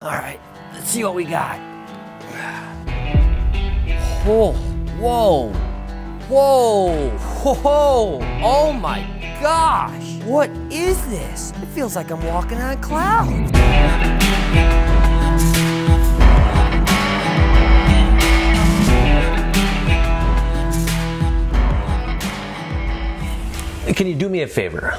All right, let's see what we got. Oh, whoa, whoa, whoa, oh my gosh. What is this? It feels like I'm walking on clouds. Can you do me a favor?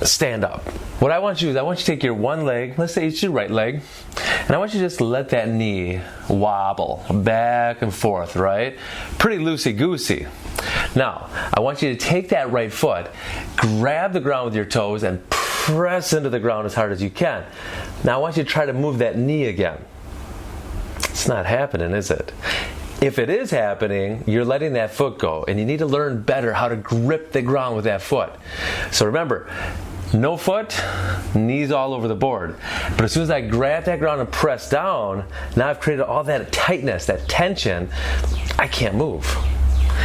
Stand up. What I want you to take your one leg, let's say it's your right leg, and I want you to just let that knee wobble back and forth, right? Pretty loosey-goosey. Now, I want you to take that right foot, grab the ground with your toes, and press into the ground as hard as you can. Now, I want you to try to move that knee again. It's not happening, is it? If it is happening, you're letting that foot go, and you need to learn better how to grip the ground with that foot. So remember, no foot, knees all over the board. But as soon as I grab that ground and press down, now I've created all that tightness, that tension, I can't move.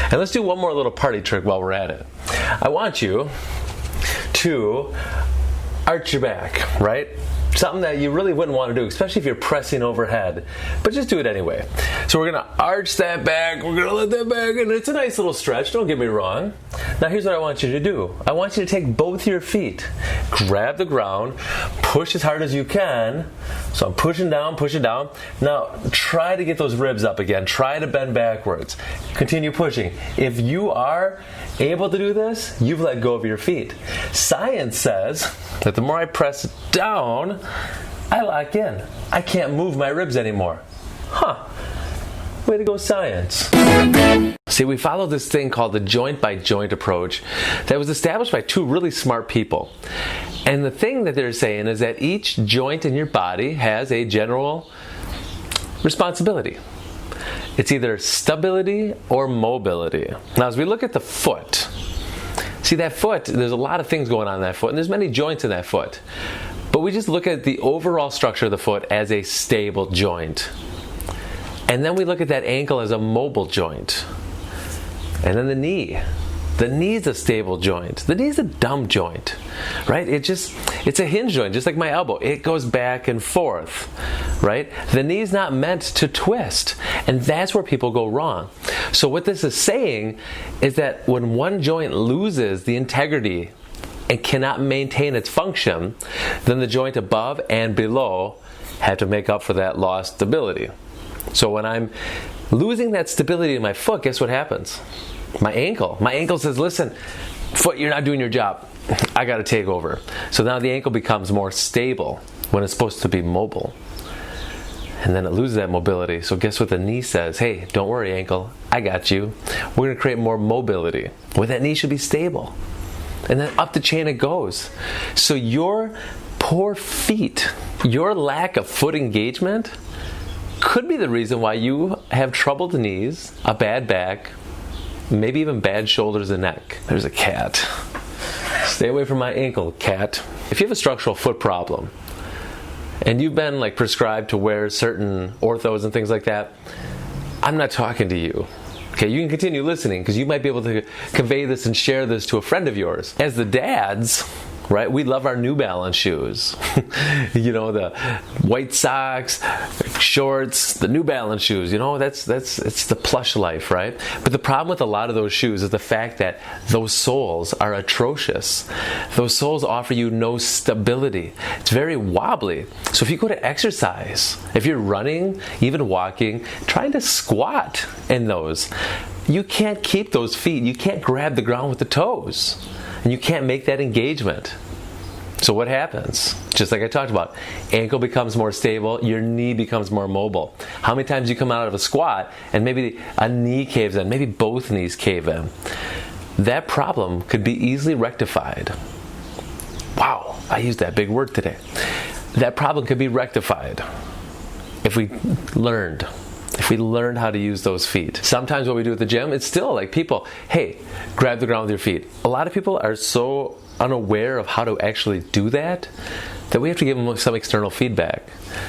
And let's do one more little party trick while we're at it. I want you to arch your back, right? Something that you really wouldn't want to do, especially if you're pressing overhead, but just do it anyway. So we're going to arch that back, we're going to let that back, and it's a nice little stretch, don't get me wrong. Now here's what I want you to do. I want you to take both your feet, grab the ground, push as hard as you can. So I'm pushing down, pushing down. Now try to get those ribs up again, try to bend backwards. Continue pushing. If you are able to do this, you've let go of your feet. Science says that the more I press down, I lock in. I can't move my ribs anymore. Huh. Way to go, science. See, we follow this thing called the joint-by-joint approach that was established by two really smart people. And the thing that they're saying is that each joint in your body has a general responsibility. It's either stability or mobility. Now, as we look at the foot, see that foot, there's a lot of things going on in that foot, and there's many joints in that foot. But we just look at the overall structure of the foot as a stable joint. And then we look at that ankle as a mobile joint. And then the knee. The knee's a stable joint. The knee's a dumb joint, right? It's a hinge joint, just like my elbow. It goes back and forth, right? The knee's not meant to twist. And that's where people go wrong. So what this is saying is that when one joint loses the integrity and cannot maintain its function, then the joint above and below have to make up for that lost stability. So when I'm losing that stability in my foot, guess what happens? My ankle says, listen, foot, you're not doing your job. I got to take over. So now the ankle becomes more stable when it's supposed to be mobile. And then it loses that mobility. So guess what the knee says? Hey, don't worry, ankle. I got you. We're going to create more mobility where that knee should be stable. And then up the chain it goes. So your poor feet, your lack of foot engagement could be the reason why you have troubled knees, a bad back, maybe even bad shoulders and neck. There's a cat. Stay away from my ankle, cat. If you have a structural foot problem and you've been prescribed to wear certain orthos and things like that, I'm not talking to you. Okay, you can continue listening because you might be able to convey this and share this to a friend of yours. As the dads, right, we love our New Balance shoes. You know, the white socks, shorts, the New Balance shoes. You know, it's the plush life, right? But the problem with a lot of those shoes is the fact that those soles are atrocious. Those soles offer you no stability. It's very wobbly. So if you go to exercise, if you're running, even walking, trying to squat in those, you can't keep those feet. You can't grab the ground with the toes. And you can't make that engagement. So what happens? Just like I talked about, ankle becomes more stable, your knee becomes more mobile. How many times you come out of a squat and maybe a knee caves in, maybe both knees cave in? That problem could be easily rectified. Wow, I used that big word today. That problem could be rectified if we learned how to use those feet. Sometimes what we do at the gym, it's still like people, hey, grab the ground with your feet. A lot of people are so unaware of how to actually do that we have to give them some external feedback.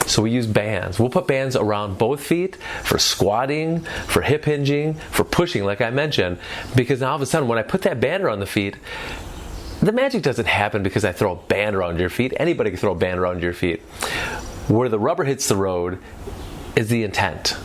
So we use bands. We'll put bands around both feet for squatting, for hip hinging, for pushing, like I mentioned, because now all of a sudden when I put that band around the feet, the magic doesn't happen because I throw a band around your feet. Anybody can throw a band around your feet. Where the rubber hits the road is the intent.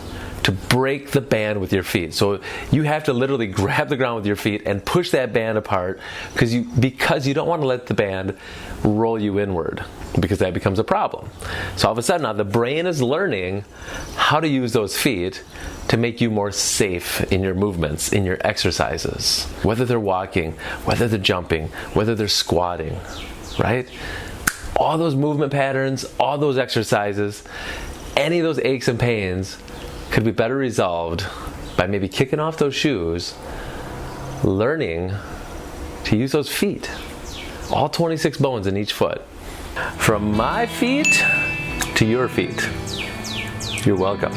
To break the band with your feet. So you have to literally grab the ground with your feet and push that band apart because you don't want to let the band roll you inward, because that becomes a problem. So all of a sudden now the brain is learning how to use those feet to make you more safe in your movements, in your exercises. Whether they're walking, whether they're jumping, whether they're squatting, right? All those movement patterns, all those exercises, any of those aches and pains could be better resolved by maybe kicking off those shoes, learning to use those feet. All 26 bones in each foot. From my feet to your feet. You're welcome.